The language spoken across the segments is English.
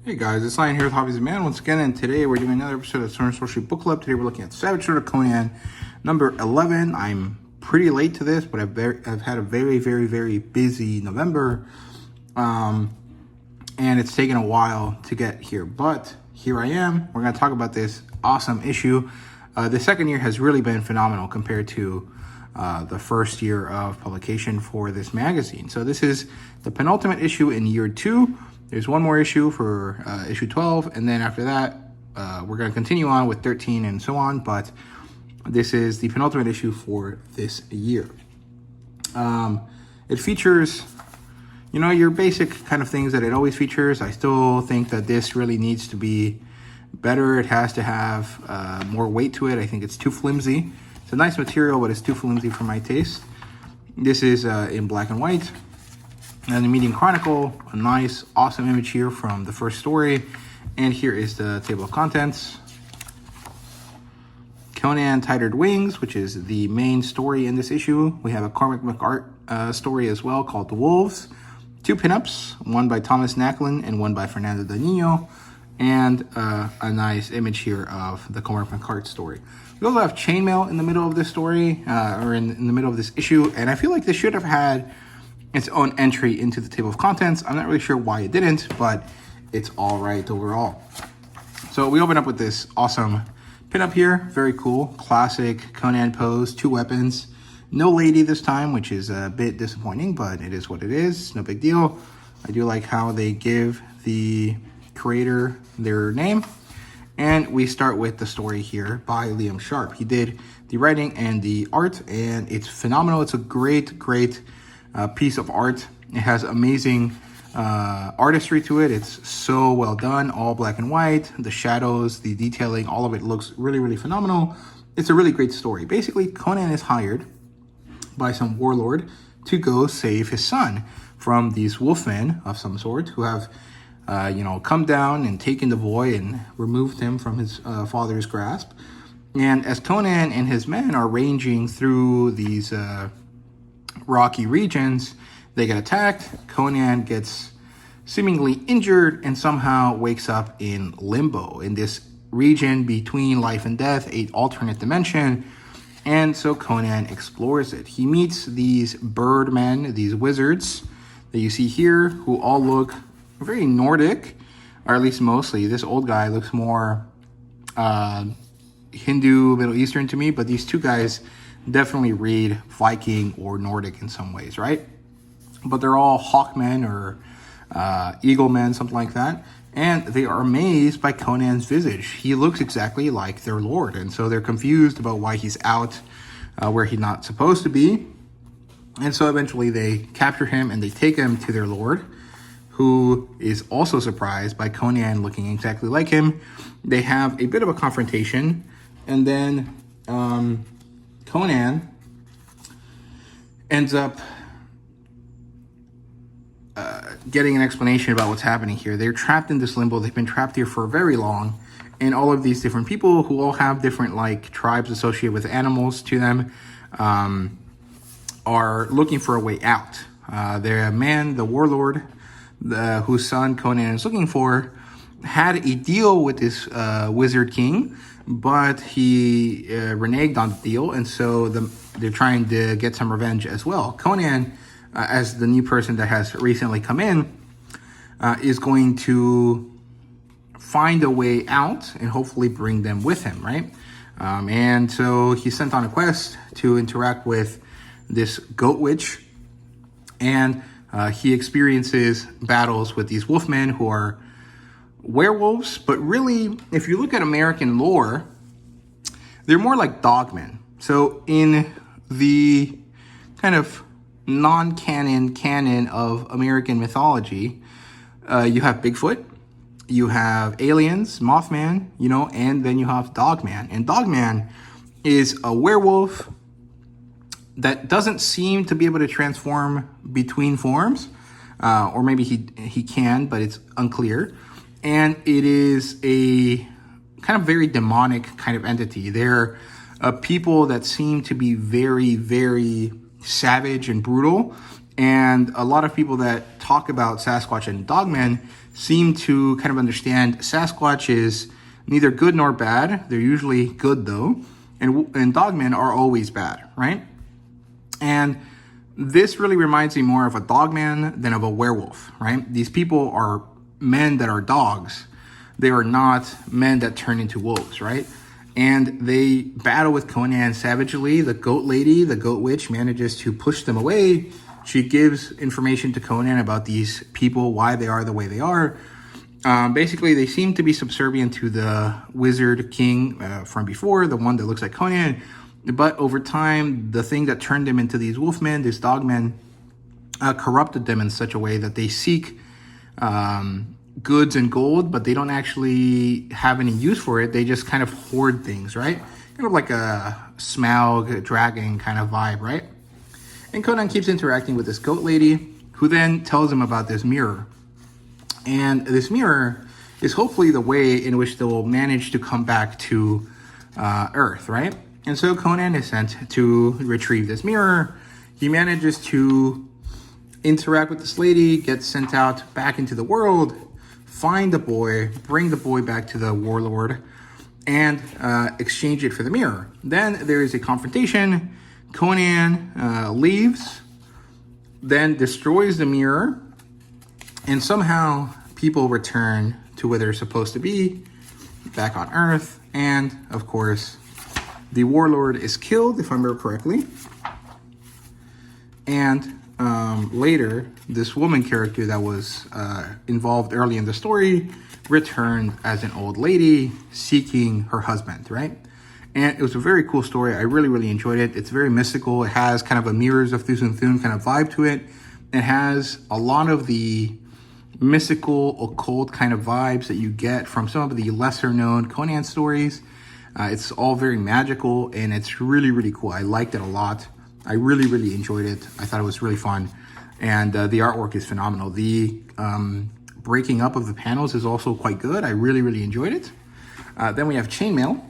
Hey guys, it's Lion here with Hobbies of Man once again, and today we're doing another episode of Sorcery Book Club. Today we're looking at Savage Sword of Conan, number 11. I'm pretty late to this, but I've had a very busy November, and it's taken a while to get here, but here I am. We're going to talk about this awesome issue. The second year has really been phenomenal compared to the first year of publication for this magazine. So this is the penultimate issue in year 2. There's one more issue for issue 12, and then after that, we're going to continue on with 13 and so on, but this is the penultimate issue for this year. It features, you know, your basic kind of things that it always features. I still think that this really needs to be better. It has to have more weight to it. I think it's too flimsy. It's a nice material, but it's too flimsy for my taste. This is in black and white. And the Medium Chronicle, a nice, awesome image here from the first story. And here is the table of contents. Conan Tattered Wings, which is the main story in this issue. We have a Cormac Mac Art story as well called The Wolves. 2 pinups, one by Thomas Nacklin and one by Fernando de Nino. And a nice image here of the Cormac Mac Art story. We also have chainmail in the middle of this story, or in the middle of this issue. And I feel like this should have had its own entry into the table of contents. I'm not really sure why it didn't, but it's all right overall. So we open up with this awesome pinup here. Very cool, classic Conan pose, 2 weapons. No lady this time, which is a bit disappointing, but it is what it is. No big deal. I do like how they give the creator their name. And we start with the story here by Liam Sharp. He did the writing and the art, and it's phenomenal. It's a great piece of art. It has amazing artistry to it. It's so well done, all black and white. The shadows, the detailing, all of it looks really phenomenal. It's a really great story. Basically, Conan is hired by some warlord to go save his son from these wolfmen of some sort who have come down and taken the boy and removed him from his father's grasp. And as Conan and his men are ranging through these rocky regions, they get attacked. Conan gets seemingly injured and somehow wakes up in Limbo, in this region between life and death, an alternate dimension. And so Conan explores it. He meets these birdmen, these wizards that you see here, who all look very Nordic, or at least mostly. This old guy looks more Hindu, Middle Eastern to me, but these 2 guys definitely read Viking or Nordic in some ways, right? But they're all hawkmen or eaglemen, something like that. And they are amazed by Conan's visage. He looks exactly like their lord. And so they're confused about why he's out where he's not supposed to be. And so eventually they capture him and they take him to their lord, who is also surprised by Conan looking exactly like him. They have a bit of a confrontation. And then Conan ends up getting an explanation about what's happening here. They're trapped in this limbo. They've been trapped here for very long. And all of these different people who all have different tribes associated with animals to them are looking for a way out. The man, the warlord, whose son Conan is looking for, had a deal with this wizard king, but he reneged on the deal, and so they're trying to get some revenge as well. Conan, as the new person that has recently come in, is going to find a way out and hopefully bring them with him, right? And so he's sent on a quest to interact with this goat witch, and he experiences battles with these wolfmen who are werewolves, but really, if you look at American lore, they're more like dogmen. So in the kind of canon of American mythology, you have Bigfoot, you have aliens, Mothman, and then you have Dogman. And Dogman is a werewolf that doesn't seem to be able to transform between forms, or maybe he can, but it's unclear. And it is a kind of very demonic kind of entity. They're people that seem to be very savage and brutal, And a lot of people that talk about Sasquatch and Dogmen seem to kind of understand Sasquatch is neither good nor bad. They're usually good though. And Dogmen are always bad, right? And this really reminds me more of a dogman than of a werewolf, right? These people are men that are dogs. They are not men that turn into wolves, right? And they battle with Conan savagely. The goat lady, the goat witch, manages to push them away. She gives information to Conan about these people, why they are the way they are. Basically, they seem to be subservient to the wizard king from before, the one that looks like Conan. But over time, the thing that turned them into these wolfmen, these dogmen, corrupted them in such a way that they seek goods and gold, but they don't actually have any use for it. They just kind of hoard things, right? Kind of like a Smaug dragon kind of vibe, right? And Conan keeps interacting with this goat lady, who then tells him about this mirror. And this mirror is hopefully the way in which they will manage to come back to Earth, right? And so Conan is sent to retrieve this mirror. He manages to interact with this lady, get sent out back into the world, find the boy, bring the boy back to the warlord, and exchange it for the mirror. Then there is a confrontation. Conan leaves, then destroys the mirror, and somehow people return to where they're supposed to be, back on Earth, and of course, the warlord is killed, if I remember correctly. And later, this woman character that was involved early in the story returned as an old lady seeking her husband, right? And it was a very cool story. I really, really enjoyed it. It's very mystical. It has kind of a Mirrors of Thusun Thun kind of vibe to it. It has a lot of the mystical, occult kind of vibes that you get from some of the lesser known Conan stories. It's all very magical, and it's really, really cool. I liked it a lot. I really, really enjoyed it. I thought it was really fun. And the artwork is phenomenal. The breaking up of the panels is also quite good. I really, really enjoyed it. Then we have Chainmail,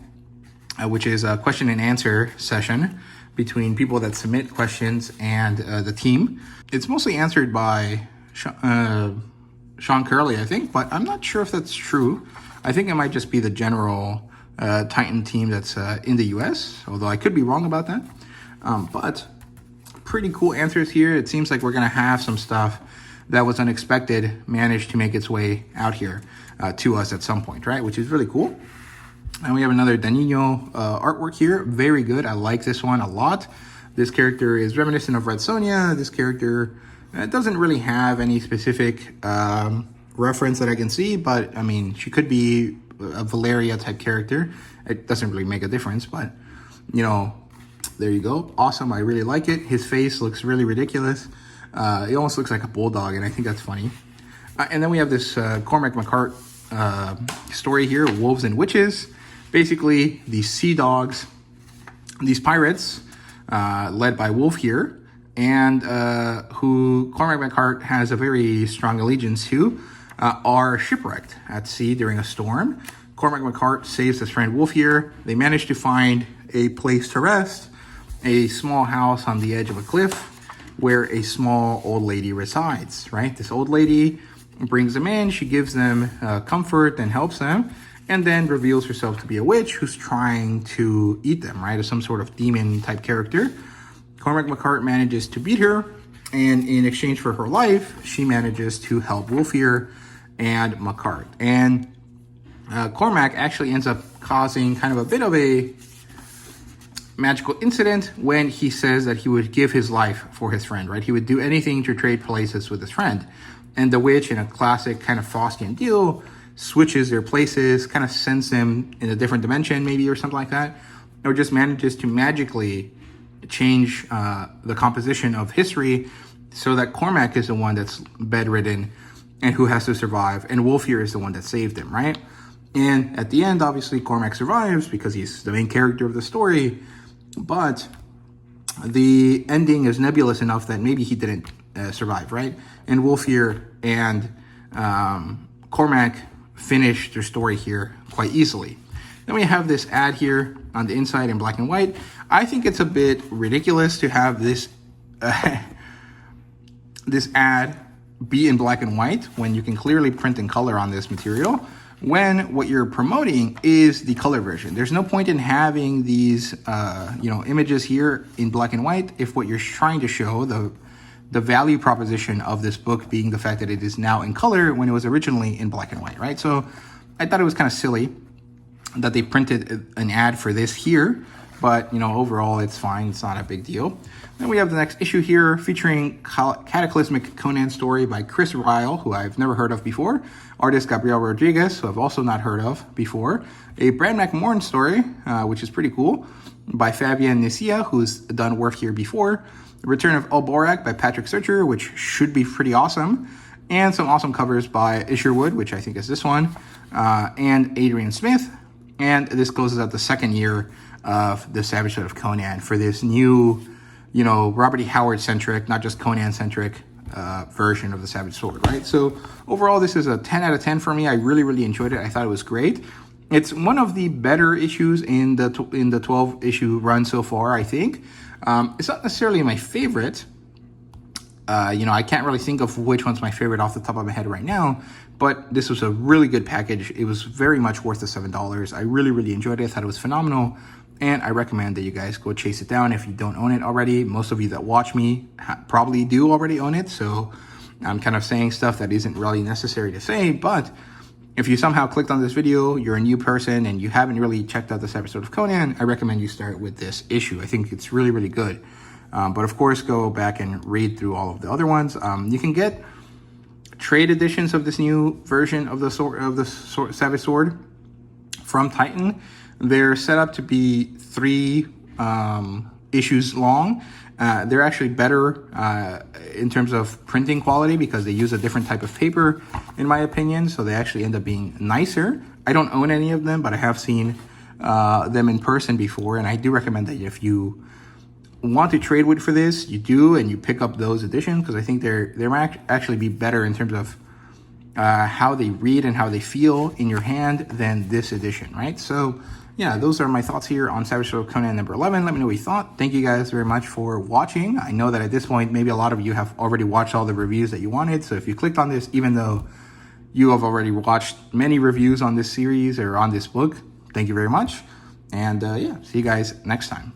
which is a question and answer session between people that submit questions and the team. It's mostly answered by Sean Curley, I think, but I'm not sure if that's true. I think it might just be the general Titan team that's in the US, although I could be wrong about that. But pretty cool answers here. It seems like we're gonna have some stuff that was unexpected manage to make its way out here to us at some point, right? Which is really cool. And we have another Danino artwork here. Very good. I like this one a lot. This character is reminiscent of Red Sonja. This character doesn't really have any specific reference that I can see, but I mean, she could be a Valeria type character. It doesn't really make a difference, but you know, there you go. Awesome. I really like it. His face looks really ridiculous. He almost looks like a bulldog, and I think that's funny. And then we have this Cormac Mac Art story here, Wolves and Witches. Basically, these sea dogs, these pirates, led by Wolf here, and who Cormac Mac Art has a very strong allegiance to, are shipwrecked at sea during a storm. Cormac Mac Art saves his friend Wolf here. They manage to find a place to rest, a small house on the edge of a cliff where a small old lady resides, right? This old lady brings them in. She gives them comfort and helps them, and then reveals herself to be a witch who's trying to eat them, right? As some sort of demon type character. Cormac Mac Art manages to beat her, and in exchange for her life, she manages to help Wolf here and Mac Art. And Cormac actually ends up causing kind of a bit of a magical incident when he says that he would give his life for his friend, right? He would do anything to trade places with his friend. And the witch, in a classic kind of Faustian deal, switches their places, kind of sends him in a different dimension maybe, or something like that, or just manages to magically change the composition of history so that Cormac is the one that's bedridden and who has to survive, and Wolf here is the one that saved him, right? And at the end, obviously, Cormac survives because he's the main character of the story, but the ending is nebulous enough that maybe he didn't survive, right? And Wolf here and Cormac finish their story here quite easily. Then we have this ad here on the inside in black and white. I think it's a bit ridiculous to have this this ad be in black and white when you can clearly print in color on this material, when what you're promoting is the color version. There's no point in having these images here in black and white if what you're trying to show, the value proposition of this book being the fact that it is now in color when it was originally in black and white, right? So I thought it was kind of silly that they printed an ad for this here, but overall it's fine. It's not a big deal. Then we have the next issue here featuring Cataclysmic Conan story by Chris Ryle, who I've never heard of before. Artist Gabriel Rodriguez, who I've also not heard of before. A Brad McMorran story, which is pretty cool, by Fabian Nicia, who's done work here before. The Return of Alborak by Patrick Searcher, which should be pretty awesome. And some awesome covers by Isherwood, which I think is this one, and Adrian Smith. And this closes out the second year of the Savage Sword of Conan for this new, Robert E. Howard-centric, not just Conan-centric version of the Savage Sword, right? So overall, this is a 10 out of 10 for me. I really, really enjoyed it. I thought it was great. It's one of the better issues in the 12-issue run so far, I think. It's not necessarily my favorite. I can't really think of which one's my favorite off the top of my head right now, but this was a really good package. It was very much worth the $7. I really, really enjoyed it. I thought it was phenomenal, and I recommend that you guys go chase it down if you don't own it already. Most of you that watch me probably do already own it, so I'm kind of saying stuff that isn't really necessary to say, but if you somehow clicked on this video, you're a new person, and you haven't really checked out this episode of Conan, I recommend you start with this issue. I think it's really, really good. But of course, go back and read through all of the other ones. You can get trade editions of this new version of the Savage Sword from Titan. They're set up to be 3 issues long. They're actually better in terms of printing quality because they use a different type of paper, in my opinion. So they actually end up being nicer. I don't own any of them, but I have seen them in person before, and I do recommend that if you want to trade wood for this, you do, and you pick up those editions, because I think they might actually be better in terms of how they read and how they feel in your hand than this edition, right? So yeah, those are my thoughts here on Savage Sword of Conan number 11. Let me know what you thought. Thank you guys very much for watching. I know that at this point, maybe a lot of you have already watched all the reviews that you wanted. So if you clicked on this, even though you have already watched many reviews on this series or on this book, thank you very much. And yeah, see you guys next time.